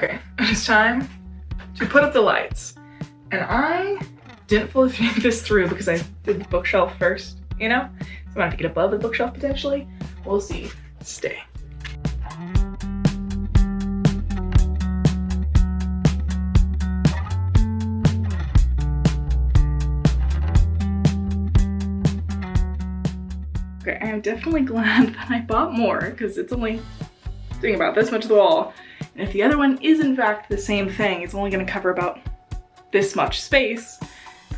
Okay, it's time to put up the lights. And I didn't fully think this through because I did the bookshelf first, you know? So I'm gonna have to get above the bookshelf potentially. We'll see. Stay. Okay, I am definitely glad that I bought more because it's only doing about this much of the wall. And if the other one is in fact the same thing, it's only gonna cover about this much space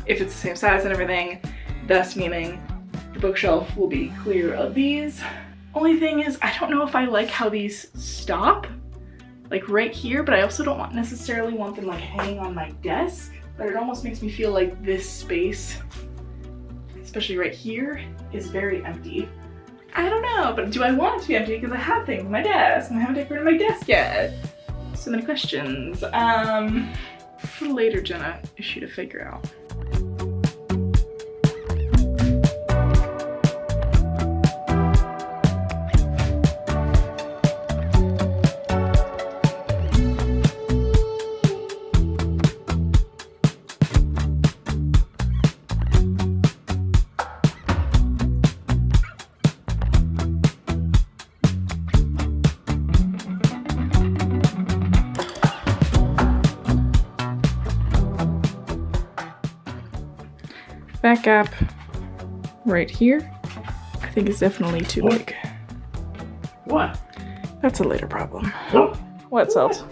if it's the same size and everything, thus meaning the bookshelf will be clear of these. Only thing is, I don't know if I like how these stop, like right here, but I also don't necessarily want them like hanging on my desk, but it almost makes me feel like this space, especially right here, is very empty. I don't know, but do I want it to be empty because I have things on my desk and I haven't decorated my desk yet? So many questions. For later Jenna issue to figure out. That gap right here, I think is definitely too big. What? That's a later problem. What? What, Salt?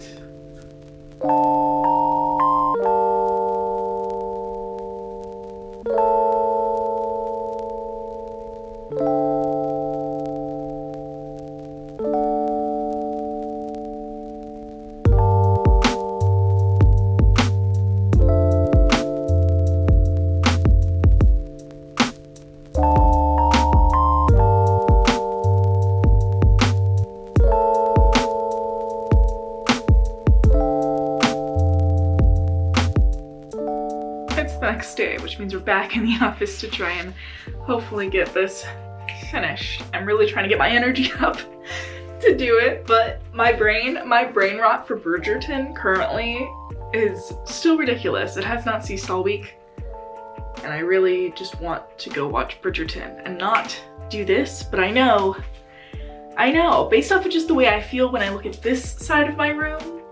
Next day, which means we're back in the office to try and hopefully get this finished. I'm really trying to get my energy up to do it, but my brain rot for Bridgerton currently is still ridiculous. It has not ceased all week, and I really just want to go watch Bridgerton and not do this, but I know, based off of just the way I feel when I look at this side of my room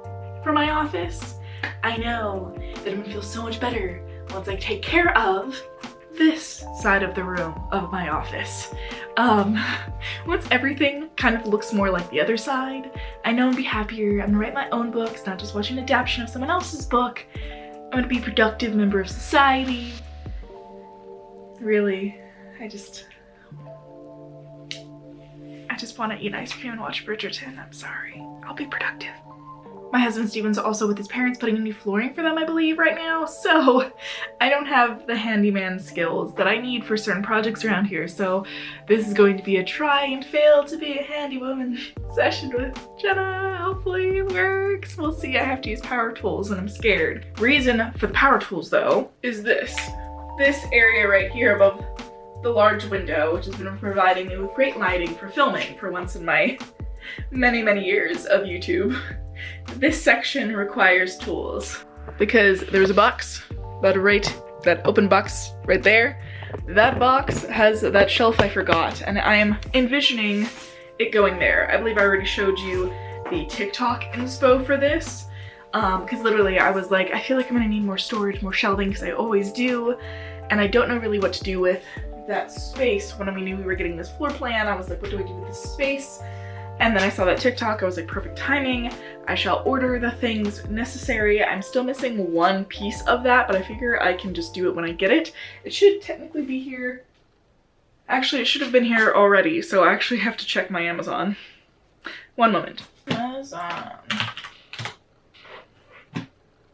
for my office, I know that I'm gonna feel so much better once I take care of this side of the room of my office. Once everything kind of looks more like the other side, I know I'll be happier. I'm gonna write my own books, not just watch an adaptation of someone else's book. I'm gonna be a productive member of society. Really, I just want to eat ice cream and watch Bridgerton. I'm sorry. I'll be productive. My husband Steven's also with his parents putting in new flooring for them, I believe, right now. So I don't have the handyman skills that I need for certain projects around here. So this is going to be a try and fail to be a handy woman session with Jenna. Hopefully it works. We'll see. I have to use power tools and I'm scared. Reason for the power tools though is this area right here above the large window, which has been providing me with great lighting for filming for once in my many years of YouTube. This section requires tools because there's a box, that open box right there. That box has that shelf I forgot, and I am envisioning it going there. I believe I already showed you the TikTok inspo for this, because literally I was like, I feel like I'm gonna need more storage, more shelving, because I always do, and I don't know really what to do with that space. When we knew we were getting this floor plan, I was like, what do I do with this space? And then I saw that TikTok, I was like, perfect timing. I shall order the things necessary. I'm still missing one piece of that, but I figure I can just do it when I get it. It should technically be here. Actually, it should have been here already, so I actually have to check my Amazon. One moment. Amazon.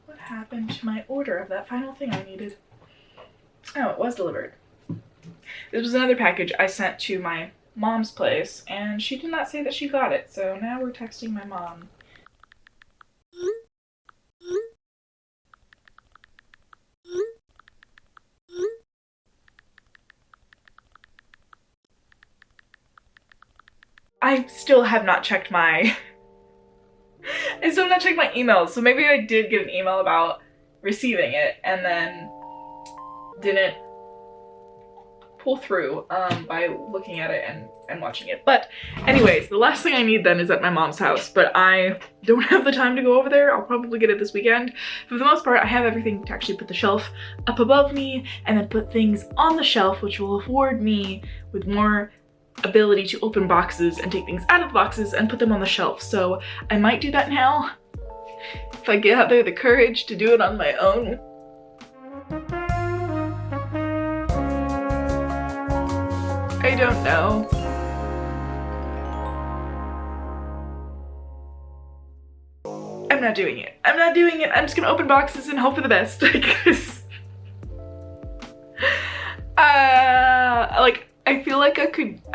What happened to my order of that final thing I needed? Oh, it was delivered. This was another package I sent to my mom's place, and she did not say that she got it, so now we're texting my mom. I still have not checked my I still have not checked my emails, so maybe I did get an email about receiving it and then didn't pull through by looking at it and watching it. But anyways, the last thing I need then is at my mom's house, but I don't have the time to go over there. I'll probably get it this weekend. For the most part, I have everything to actually put the shelf up above me and then put things on the shelf, which will afford me with more ability to open boxes and take things out of the boxes and put them on the shelf. So I might do that now if I gather the courage to do it on my own. I don't know. I'm not doing it. I'm not doing it. I'm just gonna open boxes and hope for the best. Because like, I feel like I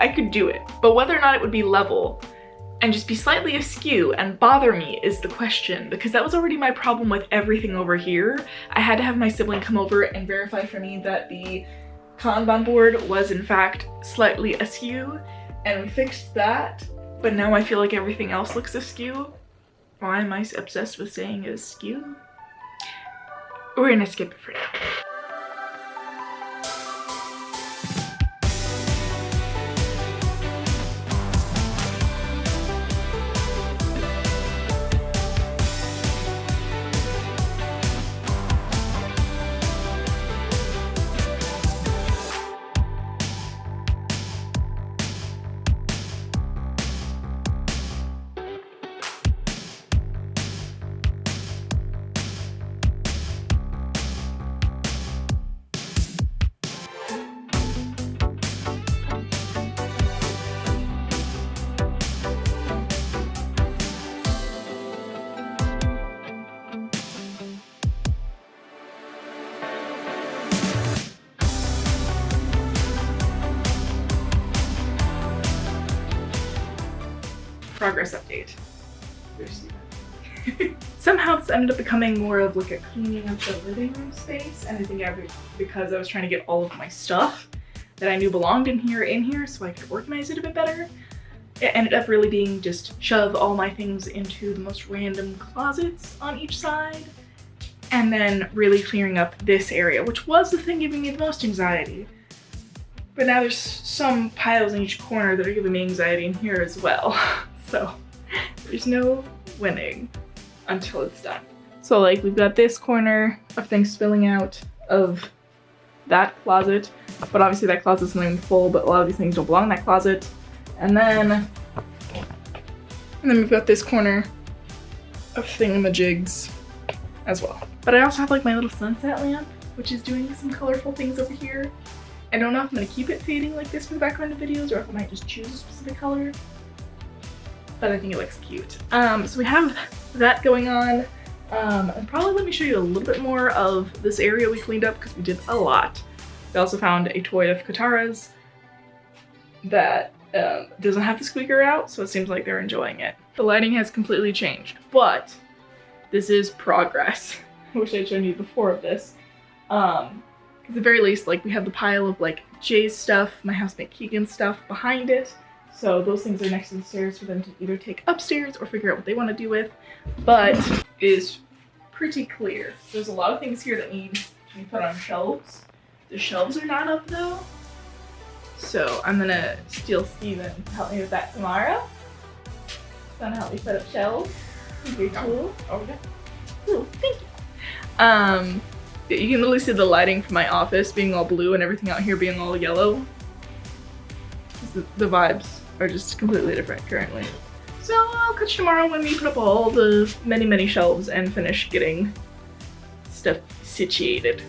could do it, but whether or not it would be level and just be slightly askew and bother me is the question, because that was already my problem with everything over here. I had to have my sibling come over and verify for me that the Kanban board was in fact slightly askew, and we fixed that, but now I feel like everything else looks askew. Why am I obsessed with saying askew? We're gonna skip it for now. Progress update. Somehow this ended up becoming more of like a cleaning of the living room space, and I think because I was trying to get all of my stuff that I knew belonged in here so I could organize it a bit better. It ended up really being just shove all my things into the most random closets on each side, and then really clearing up this area, which was the thing giving me the most anxiety. But now there's some piles in each corner that are giving me anxiety in here as well. So there's no winning until it's done. So like we've got this corner of things spilling out of that closet, but obviously that closet's not even full, but a lot of these things don't belong in that closet. And then we've got this corner of thingamajigs as well. But I also have like my little sunset lamp, which is doing some colorful things over here. I don't know if I'm gonna keep it fading like this for the background of videos or if I might just choose a specific color, but I think it looks cute. So we have that going on. And probably let me show you a little bit more of this area we cleaned up because we did a lot. We also found a toy of Katara's that doesn't have the squeaker out, so it seems like they're enjoying it. The lighting has completely changed, but this is progress. I wish I'd shown you before of this. At the very least, like we have the pile of like Jay's stuff, my housemate Keegan's stuff behind it. So those things are next to the stairs for them to either take upstairs or figure out what they want to do with, but it is pretty clear. There's a lot of things here that need to be put on shelves. The shelves are not up though. So I'm gonna steal Steven to help me with that tomorrow. He's gonna help me set up shelves. Very cool. Oh yeah. Cool, thank you. You can literally see the lighting from my office being all blue and everything out here being all yellow. The vibes are just completely different currently. So I'll catch you tomorrow when we put up all the many shelves and finish getting stuff situated.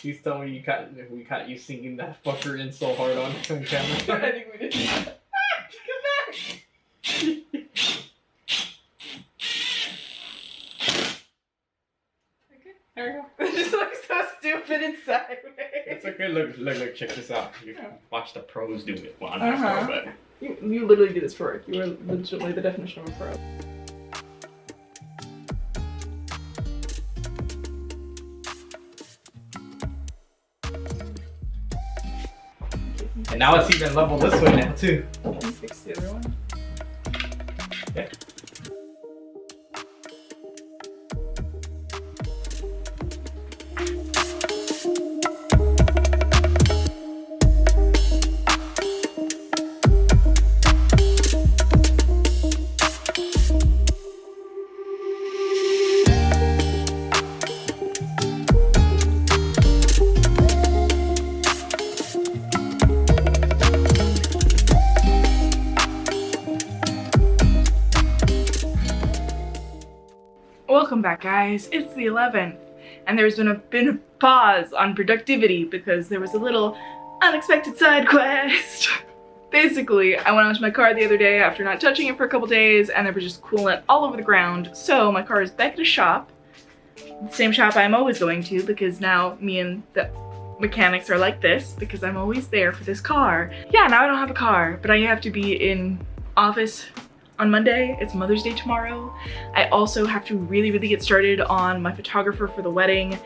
Please tell me we caught you sinking that fucker in so hard on camera. I think we did. Come back! Okay, there we go. It just looks so stupid and sideways. It's okay. Look. Check this out. You can watch the pros do it. Well, I'm not Uh-huh. a pro, but You literally do this for work. You are legitimately the definition of a pro. and now it's even level this way now too. Can you fix the other one? Yeah. Welcome back, guys. It's the 11th, and there's been a pause on productivity because there was a little unexpected side quest. Basically, I went out to my car the other day after not touching it for a couple days, and there was just coolant all over the ground. So my car is back at a shop, the same shop I'm always going to, because now me and the mechanics are like this because I'm always there for this car. Yeah, now I don't have a car, but I have to be in office on Monday. It's Mother's Day tomorrow. I also have to really get started on my photographer for the wedding,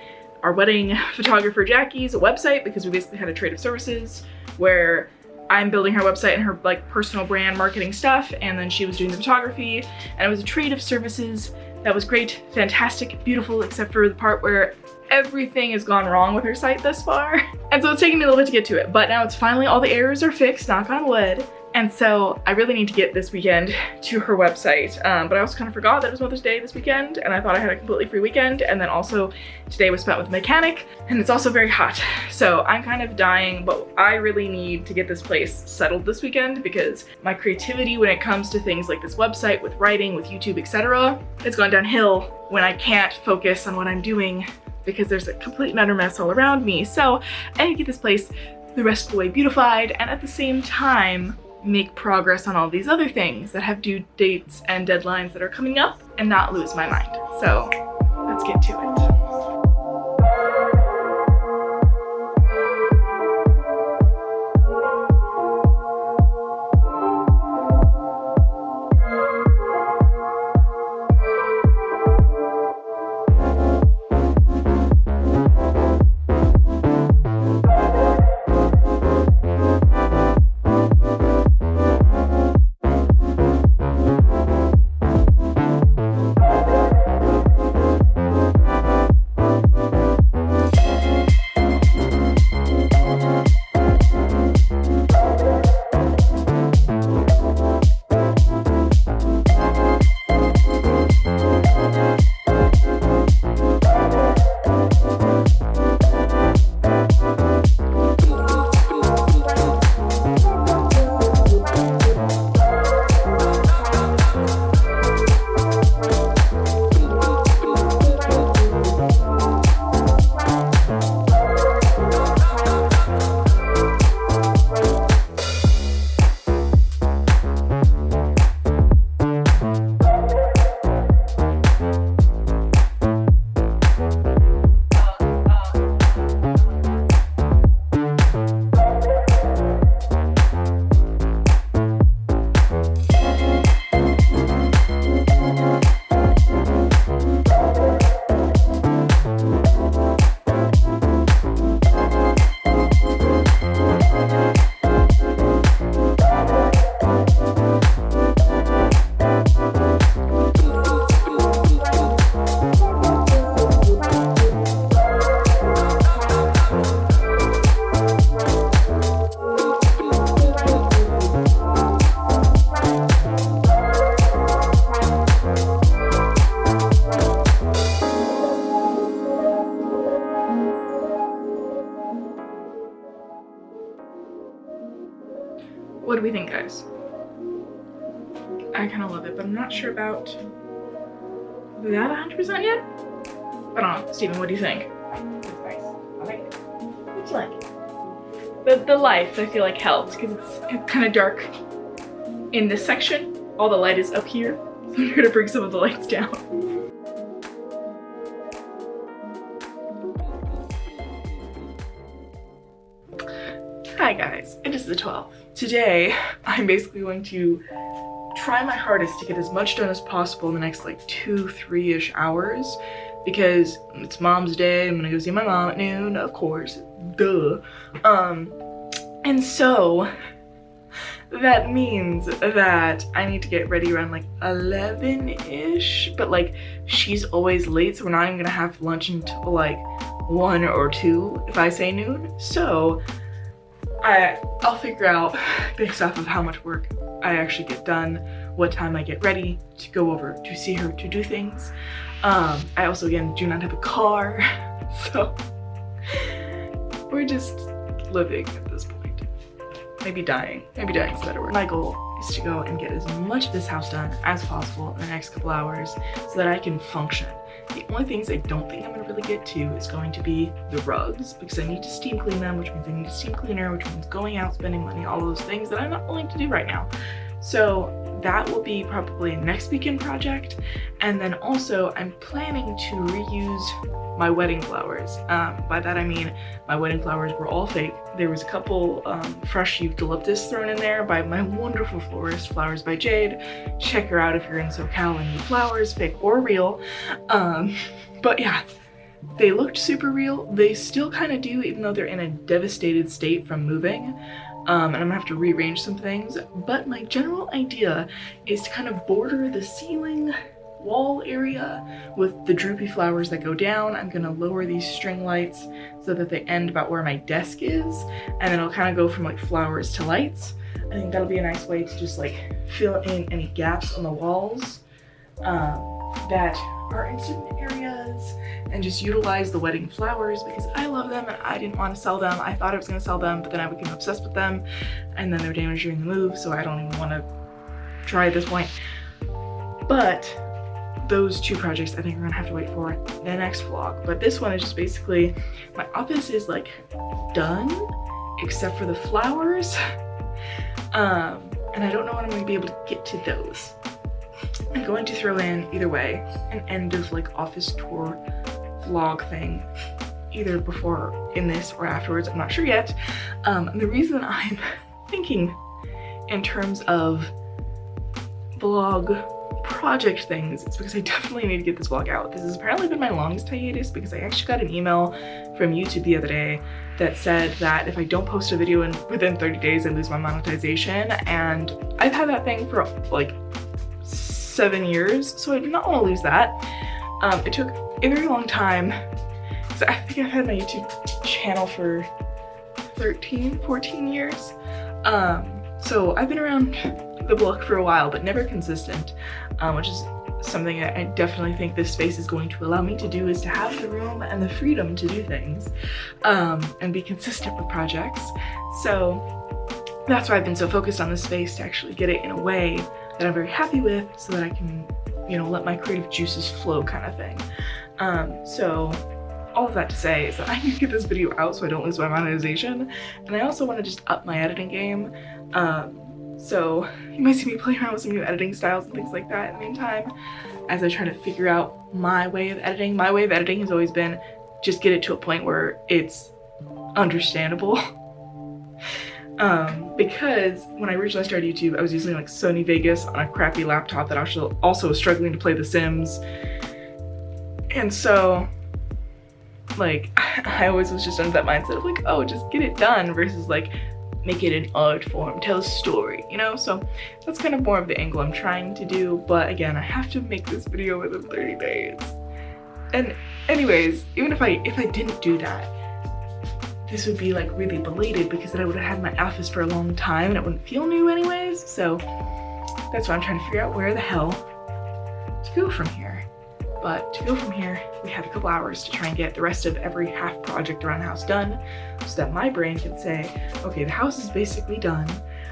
our wedding photographer Jackie's website, because we basically had a trade of services where I'm building her website and her like personal brand marketing stuff, and then she was doing the photography, and it was a trade of services that was great, fantastic, beautiful, except for the part where everything has gone wrong with her site thus far. And so it's taking me a little bit to get to it, but now it's finally, all the errors are fixed, knock on wood. And so I really need to get this weekend to her website, but I also kind of forgot that it was Mother's Day this weekend, and I thought I had a completely free weekend, and then also today was spent with a mechanic, and it's also very hot. So I'm kind of dying, but I really need to get this place settled this weekend because my creativity when it comes to things like this website, with writing, with YouTube, etc., it's gone downhill when I can't focus on what I'm doing because there's a complete and utter mess all around me. So I need to get this place the rest of the way beautified, and at the same time, make progress on all these other things that have due dates and deadlines that are coming up and not lose my mind. So let's get to it. What do we think, guys? I kind of love it, but I'm not sure about that 100% yet. I don't know. Steven, what do you think? It's nice. I like it. like? The lights I feel like helped because it's kind of dark in this section. All the light is up here. So I'm trying to bring some of the lights down. Hi guys, it is the 12th. Today, I'm basically going to try my hardest to get as much done as possible in the next like 2-3-ish hours because it's mom's day. I'm gonna go see my mom at noon, of course, duh. And so that means that I need to get ready around like 11-ish, but like she's always late, so we're not even gonna have lunch until like 1 or 2 if I say noon. So I'll figure out based off of how much work I actually get done, what time I get ready to go over to see her to do things. I also, again, do not have a car, so we're just living at this point. Maybe dying is a better word. My goal is to go and get as much of this house done as possible in the next couple hours so that I can function. The only things I don't think I'm gonna really get to is going to be the rugs because I need to steam clean them, which means I need a steam cleaner, which means going out, spending money, all those things that I'm not willing to do right now. So that will be probably a next weekend project. And then also I'm planning to reuse my wedding flowers. By that I mean my wedding flowers were all fake. There was a couple fresh eucalyptus thrown in there by my wonderful florist, Flowers by Jade. Check her out if you're in SoCal and need flowers, fake or real. But yeah, they looked super real. They still kind of do, even though they're in a devastated state from moving. And I'm gonna have to rearrange some things, but my general idea is to kind of border the ceiling wall area with the droopy flowers that go down. I'm gonna lower these string lights so that they end about where my desk is, and then I'll kind of go from like flowers to lights. I think that'll be a nice way to just like fill in any gaps on the walls that are in certain areas, and just utilize the wedding flowers because I love them and I didn't want to sell them. I thought I was going to sell them, but then I became obsessed with them and then they were damaged during the move, so I don't even want to try at this point. But those two projects I think we're gonna have to wait for the next vlog. But this one is just basically, my office is like done except for the flowers. And I don't know when I'm gonna be able to get to those. I'm going to throw in, either way, an end of like office tour vlog thing, either before in this or afterwards, I'm not sure yet. And the reason I'm thinking in terms of vlog project things is because I definitely need to get this vlog out. This has apparently been my longest hiatus because I actually got an email from YouTube the other day that said that if I don't post a video within 30 days, I lose my monetization. And I've had that thing for like 7 years, so I do not want to lose that. It took a very long time. So I think I've had my YouTube channel for 14 years. So I've been around the block for a while, but never consistent, which is something I definitely think this space is going to allow me to do, is to have the room and the freedom to do things and be consistent with projects. So that's why I've been so focused on this space, to actually get it in a way that I'm very happy with so that I can, you know, let my creative juices flow kind of thing. So all of that to say is that I need to get this video out so I don't lose my monetization, and I also want to just up my editing game. So you might see me playing around with some new editing styles and things like that in the meantime as I try to figure out my way of editing. My way of editing has always been just get it to a point where it's understandable. Because when I originally started YouTube, I was using like Sony Vegas on a crappy laptop that also was struggling to play The Sims. And so like I always was just under that mindset of like, oh, just get it done versus like make it an art form, tell a story, you know? So that's kind of more of the angle I'm trying to do. But again, I have to make this video within 30 days. And anyways, even if I didn't do that, this would be like really belated because then I would have had my office for a long time and it wouldn't feel new anyways. So that's why I'm trying to figure out where the hell to go from here. But to go from here, we have a couple hours to try and get the rest of every half project around the house done so that my brain can say, okay, the house is basically done.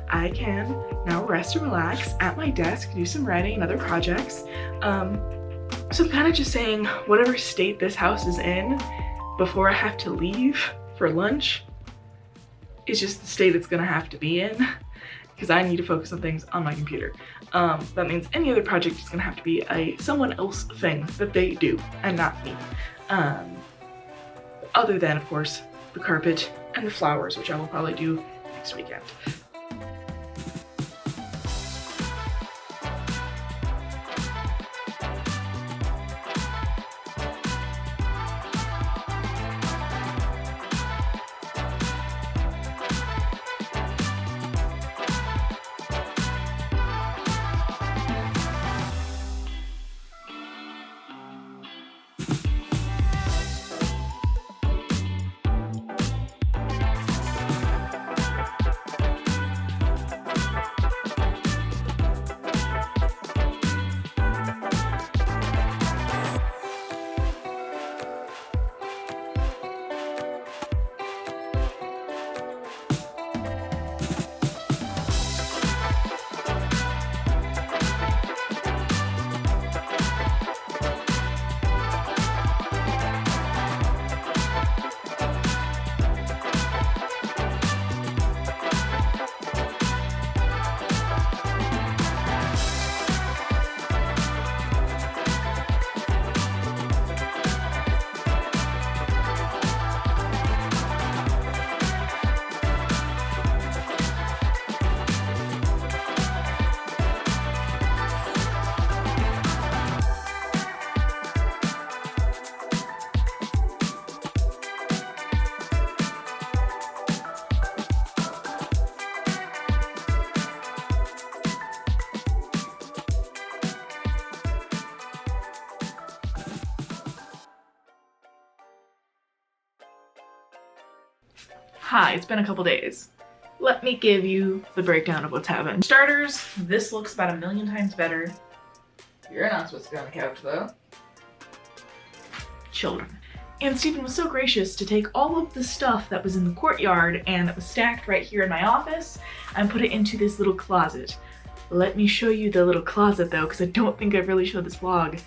I can now rest and relax at my desk, do some writing and other projects. So I'm kind of just saying whatever state this house is in before I have to leave for lunch is just the state it's gonna have to be in because I need to focus on things on my computer. That means any other project is gonna have to be a someone else thing that they do and not me. Other than, of course, the carpet and the flowers, which I will probably do next weekend. Hi, it's been a couple days. Let me give you the breakdown of what's happened. Starters, this looks about 1,000,000 times better. You're not supposed to be on the couch though. Children. And Stephen was so gracious to take all of the stuff that was in the courtyard and that was stacked right here in my office and put it into this little closet. Let me show you the little closet though, because I don't think I've really showed this vlog.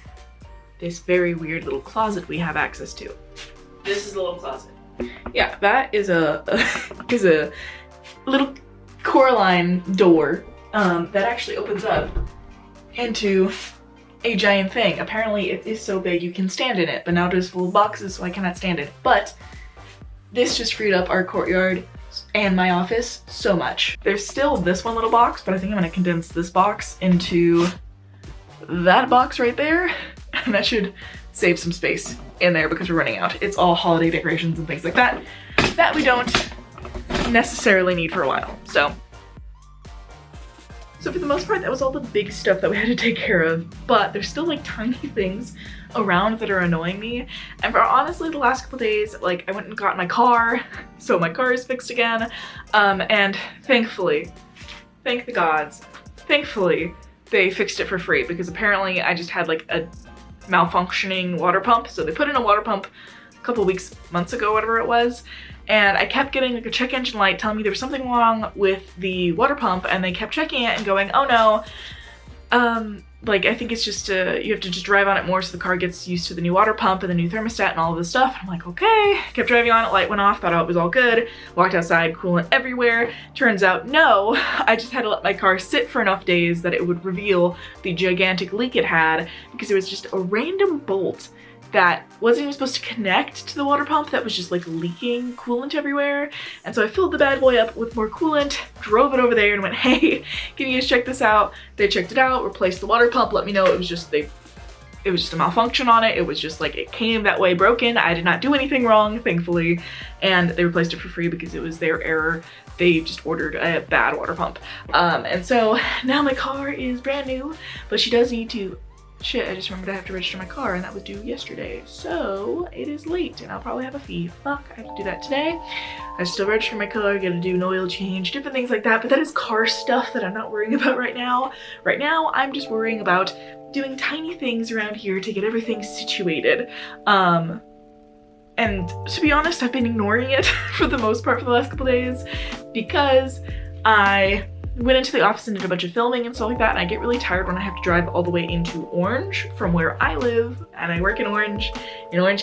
This very weird little closet we have access to. This is the little closet. Yeah, that is a little Coraline door that actually opens up into a giant thing. Apparently it is so big you can stand in it, but now it is full of boxes, so I cannot stand it. But this just freed up our courtyard and my office so much. There's still this one little box, but I think I'm gonna condense this box into that box right there, and that should save some space in there because we're running out. It's all holiday decorations and things like that that we don't necessarily need for a while. So for the most part, that was all the big stuff that we had to take care of, but there's still like tiny things around that are annoying me. And for honestly the last couple days, like I went and got my car, so my car is fixed again. And thankfully, thank the gods, thankfully they fixed it for free because apparently I just had like a malfunctioning water pump. So they put in a water pump a couple months ago, whatever it was. And I kept getting like a check engine light telling me there was something wrong with the water pump, and they kept checking it and going, oh no, like I think it's just you have to just drive on it more so the car gets used to the new water pump and the new thermostat and all of this stuff. And I'm like, okay, kept driving on it, light went off, thought it was all good, walked outside, coolant everywhere. Turns out no, I just had to let my car sit for enough days that it would reveal the gigantic leak it had, because it was just a random bolt that wasn't even supposed to connect to the water pump that was just like leaking coolant everywhere. And so I filled the bad boy up with more coolant, drove it over there and went, hey, can you guys check this out? They checked it out, replaced the water pump, let me know it was just a malfunction on it. It was just like, it came that way broken. I did not do anything wrong, thankfully. And they replaced it for free because it was their error. They just ordered a bad water pump. And so now my car is brand new, but she does need to shit, I just remembered I have to register my car, and that was due yesterday. So it is late and I'll probably have a fee. Fuck, I have to do that today. I still register my car, gotta do an oil change, different things like that, but that is car stuff that I'm not worrying about right now. Right now, I'm just worrying about doing tiny things around here to get everything situated. And to be honest, I've been ignoring it for the most part for the last couple days because I went into the office and did a bunch of filming and stuff like that, and I get really tired when I have to drive all the way into Orange from where I live, and I work in Orange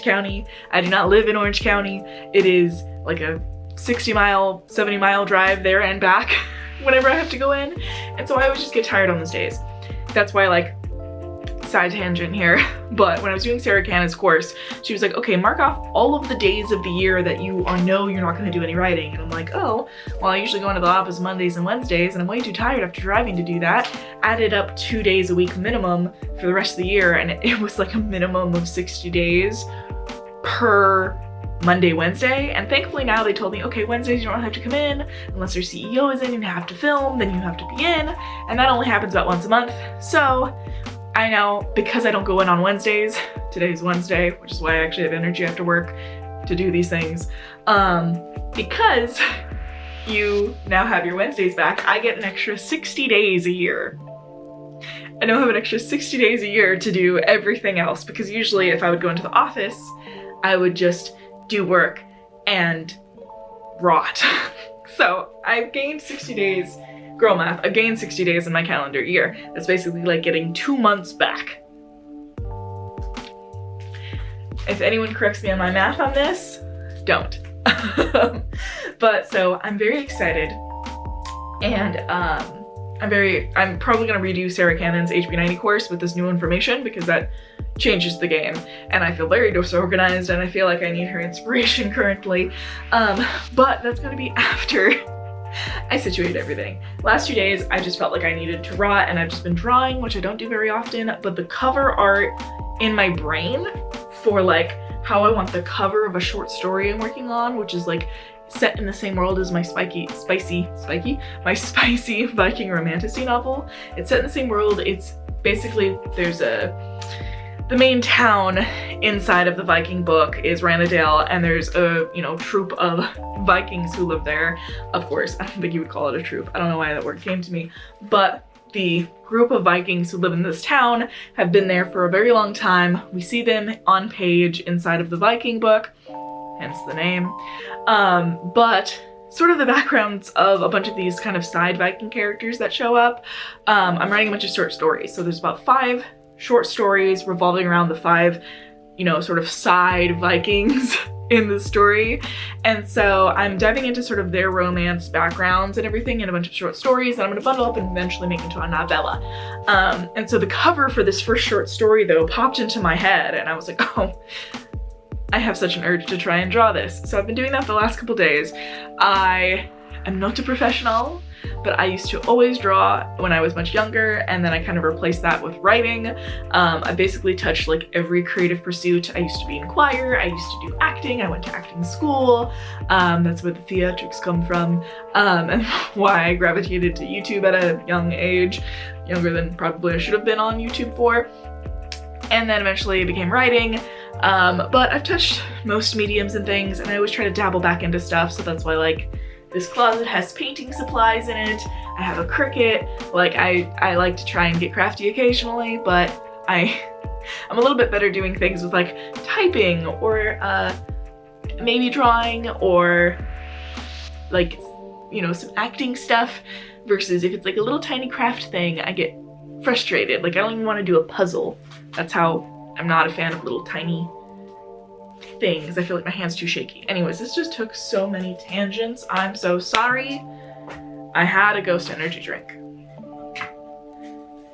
County. I do not live in Orange County. It is like a 60-mile, 70-mile drive there and back whenever I have to go in. And so I always just get tired on those days. That's why, like, side tangent here, but when I was doing Sarah Cannon's course, she was like, okay, mark off all of the days of the year that you know you're not going to do any writing. And I'm like, oh, well, I usually go into the office Mondays and Wednesdays, and I'm way too tired after driving to do that. Added up 2 days a week minimum for the rest of the year, and it was like a minimum of 60 days per Monday, Wednesday. And thankfully now they told me, okay, Wednesdays you don't have to come in unless your CEO is in and you have to film, then you have to be in, and that only happens about once a month. So I know, because I don't go in on Wednesdays, today's Wednesday, which is why I actually have energy after work to do these things, because you now have your Wednesdays back, I get an extra 60 days a year. I now have an extra 60 days a year to do everything else, because usually if I would go into the office, I would just do work and rot. So I've gained 60 days. Girl math, I've gained 60 days in my calendar year. That's basically like getting 2 months back. If anyone corrects me on my math on this, don't. But so I'm very excited, and I'm probably gonna redo Sarah Cannon's HB90 course with this new information, because that changes the game, and I feel very disorganized, and I feel like I need her inspiration currently. But that's gonna be after I situate everything. Last 2 days, I just felt like I needed to rot, and I've just been drawing, which I don't do very often, but the cover art in my brain for like how I want the cover of a short story I'm working on, which is like set in the same world as my spicy Viking romantasy novel. It's set in the same world. It's basically, the main town inside of the Viking book is Ranadale, and there's a, troop of Vikings who live there. Of course, I don't think you would call it a troop. I don't know why that word came to me, but the group of Vikings who live in this town have been there for a very long time. We see them on page inside of the Viking book, hence the name. But sort of the backgrounds of a bunch of these kind of side Viking characters that show up. I'm writing a bunch of short stories, so there's about 5 short stories revolving around the 5, sort of side Vikings in the story. And so I'm diving into sort of their romance backgrounds and everything in a bunch of short stories that I'm gonna bundle up and eventually make into a novella. And so the cover for this first short story, though, popped into my head, and I was like, oh, I have such an urge to try and draw this. So I've been doing that the last couple days. I am not a professional, but I used to always draw when I was much younger, and then I kind of replaced that with writing. I basically touched like every creative pursuit. I used to be in choir, I used to do acting, I went to acting school. That's where the theatrics come from, and why I gravitated to YouTube at a young age, younger than probably I should have been on YouTube for. And then eventually it became writing. But I've touched most mediums and things, and I always try to dabble back into stuff, so that's why like this closet has painting supplies in it. I have a Cricut. Like I like to try and get crafty occasionally, but I'm a little bit better doing things with like typing or maybe drawing or like, some acting stuff, versus if it's like a little tiny craft thing, I get frustrated. Like I don't even want to do a puzzle. That's how I'm not a fan of little tiny things. I feel like my hand's too shaky. Anyways, this just took so many tangents. I'm so sorry. I had a ghost energy drink.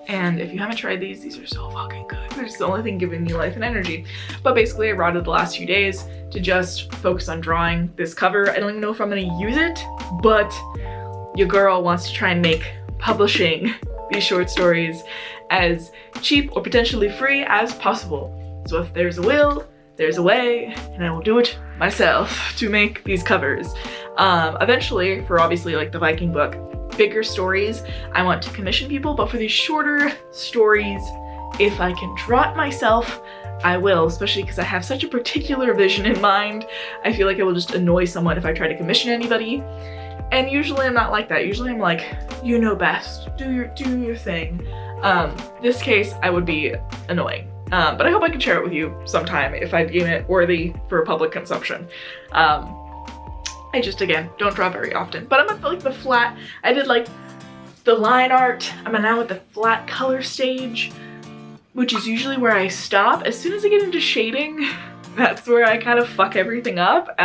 And if you haven't tried these are so fucking good. They're just the only thing giving me life and energy. But basically I rotted the last few days to just focus on drawing this cover. I don't even know if I'm gonna use it, but your girl wants to try and make publishing these short stories as cheap or potentially free as possible. So if there's a will, there's a way, and I will do it myself to make these covers. Eventually, for obviously like the Viking book, bigger stories, I want to commission people, but for these shorter stories, if I can draw it myself, I will, especially because I have such a particular vision in mind. I feel like I will just annoy someone if I try to commission anybody. And usually I'm not like that. Usually I'm like, you know best, do your thing. This case, I would be annoying. But I hope I can share it with you sometime if I deem it worthy for public consumption. I just, again, don't draw very often. But I'm at like the flat, I did like the line art. I'm now at the flat color stage, which is usually where I stop. As soon as I get into shading, that's where I kind of fuck everything up.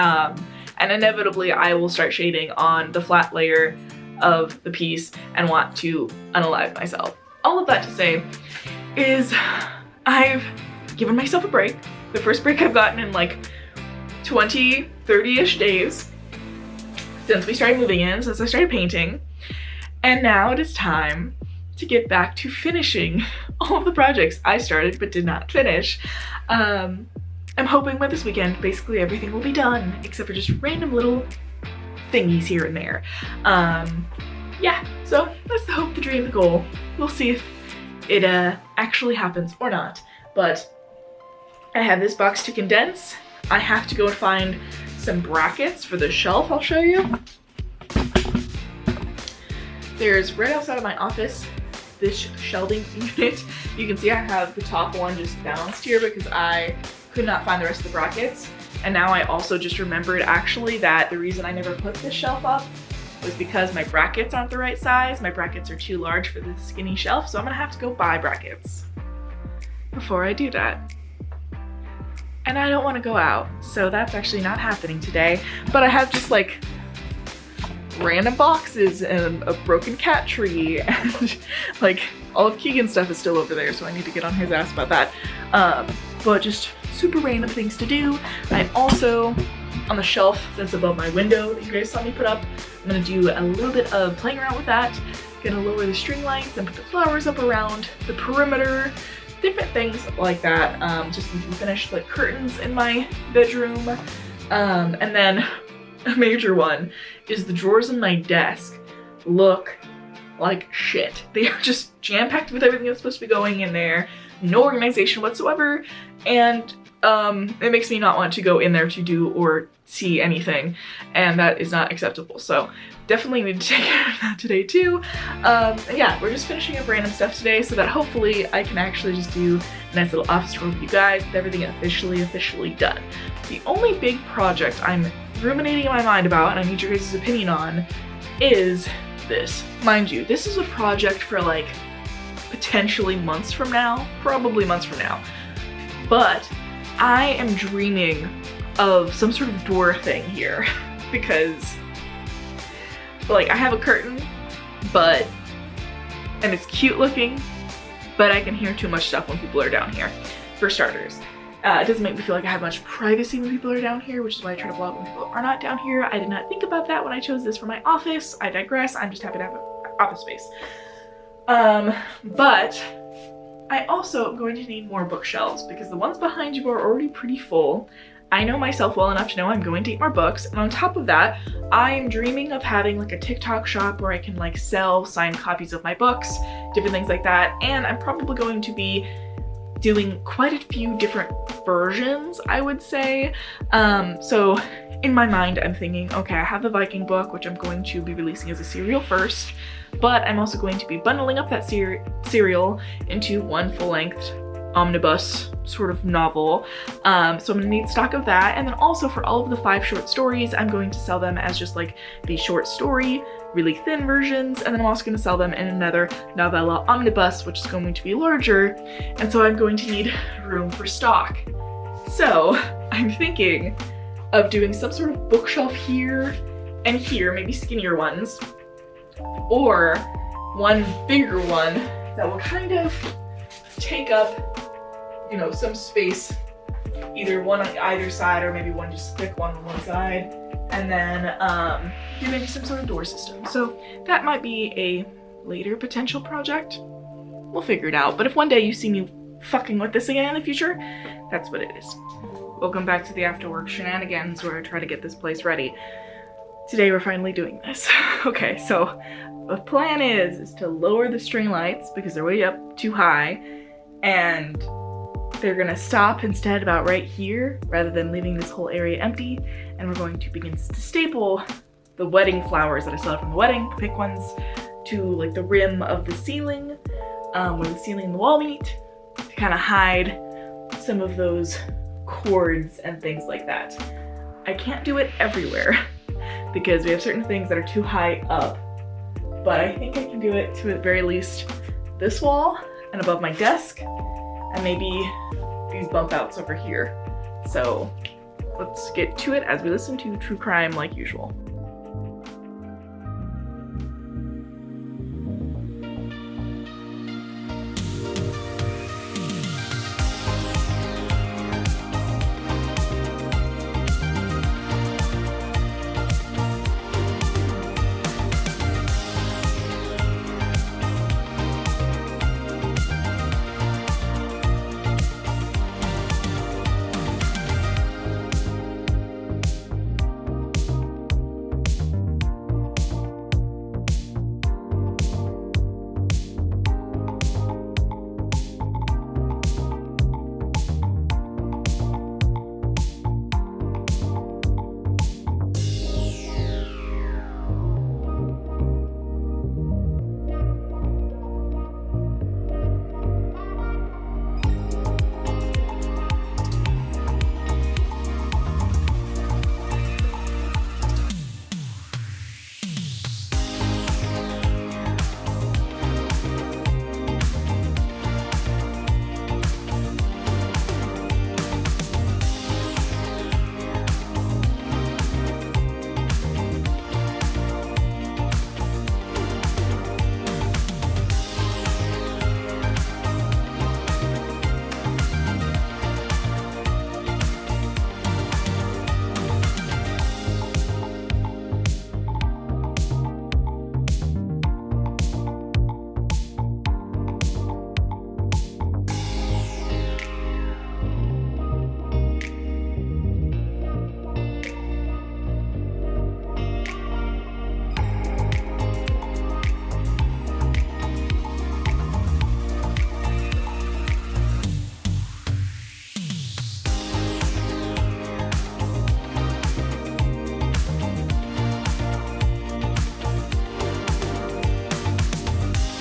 And and inevitably I will start shading on the flat layer of the piece and want to unalive myself. All of that to say is I've given myself a break. The first break I've gotten in like 20, 30-ish days since we started moving in, since I started painting. And now it is time to get back to finishing all of the projects I started but did not finish. I'm hoping by this weekend, basically everything will be done, except for just random little thingies here and there. Yeah, so that's the hope, the dream, the goal. We'll see if it actually happens or not. But I have this box to condense. I have to go and find some brackets for the shelf I'll show you. There's right outside of my office this shelving unit. You can see I have the top one just balanced here because I could not find the rest of the brackets. And now I also just remembered actually that the reason I never put this shelf up was because my brackets aren't the right size. My brackets are too large for this skinny shelf, so I'm gonna have to go buy brackets before I do that. And I don't want to go out, so that's actually not happening today. But I have just like random boxes and a broken cat tree and like all of Keegan's stuff is still over there, so I need to get on his ass about that. But just super random things to do. I'm also on the shelf that's above my window that you guys saw me put up. I'm gonna do a little bit of playing around with that. Gonna lower the string lights and put the flowers up around the perimeter, different things like that. Just need to finish the curtains in my bedroom. And then a major one is the drawers in my desk look like shit. They are just jam-packed with everything that's supposed to be going in there, no organization whatsoever, and it makes me not want to go in there to do or see anything, and that is not acceptable. So definitely need to take care of that today too. And yeah, we're just finishing up random stuff today so that hopefully I can actually just do a nice little office tour with you guys with everything officially done. The only big project I'm ruminating in my mind about, and I need your guys' opinion on, is this. Mind you, this is a project for like potentially months from now, probably months from now, but I am dreaming of some sort of door thing here because like I have a curtain, and it's cute looking, but I can hear too much stuff when people are down here, for starters. It doesn't make me feel like I have much privacy when people are down here, which is why I try to vlog when people are not down here. I did not think about that when I chose this for my office. I digress. I'm just happy to have an office space. But I also am going to need more bookshelves because the ones behind you are already pretty full. I know myself well enough to know I'm going to need more books, and on top of that, I am dreaming of having like a TikTok shop where I can like sell signed copies of my books, different things like that, and I'm probably going to be doing quite a few different versions, I would say. So in my mind, I'm thinking, okay, I have the Viking book, which I'm going to be releasing as a serial first, but I'm also going to be bundling up that serial into one full-length omnibus sort of novel. So I'm gonna need stock of that, and then also for all of the 5 short stories, I'm going to sell them as just like the short story, really thin versions, and then I'm also going to sell them in another novella omnibus, which is going to be larger, and so I'm going to need room for stock. So I'm thinking of doing some sort of bookshelf here and here, maybe skinnier ones, or one bigger one that will kind of take up, you know, some space, either one on either side or maybe one just thick one on one side, and then do maybe some sort of door system. So that might be a later potential project. We'll figure it out, but if one day you see me fucking with this again in the future, that's what it is. Welcome back to the after work shenanigans where I try to get this place ready. Today we're finally doing this. Okay, so the plan is to lower the string lights because they're way up too high, and they're gonna stop instead about right here rather than leaving this whole area empty, and we're going to begin to staple the wedding flowers that I still have from the wedding, the pink ones, to like the rim of the ceiling, where the ceiling and the wall meet, to kind of hide some of those cords and things like that. I can't do it everywhere because we have certain things that are too high up, but I think I can do it to at very least this wall and above my desk, and maybe these bump outs over here. So let's get to it as we listen to true crime like usual.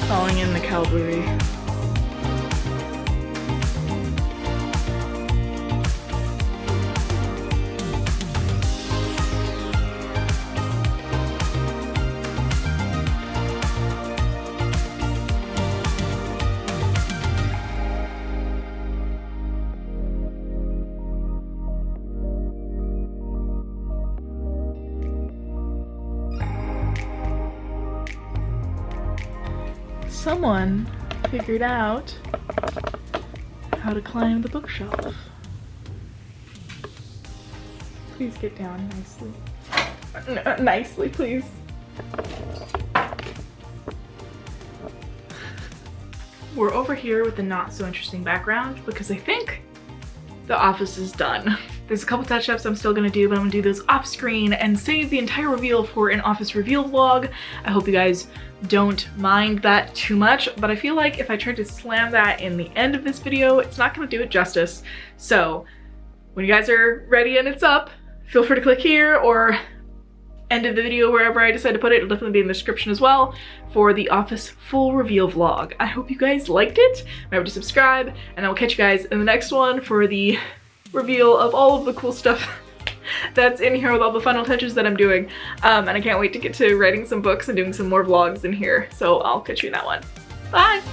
Calling in the cavalry. Someone figured out how to climb the bookshelf. Please get down nicely. Nicely, please. We're over here with the not so interesting background because I think the office is done. There's a couple touch-ups I'm still gonna do, but I'm gonna do those off screen and save the entire reveal for an office reveal vlog. I hope you guys don't mind that too much, but I feel like if I try to slam that in the end of this video, it's not gonna do it justice. So when you guys are ready and it's up, feel free to click here or end of the video wherever I decide to put it. It'll definitely be in the description as well for the office full reveal vlog. I hope you guys liked it. Remember to subscribe, and I will catch you guys in the next one for the reveal of all of the cool stuff that's in here with all the final touches that I'm doing. And I can't wait to get to writing some books and doing some more vlogs in here. So I'll catch you in that one. Bye!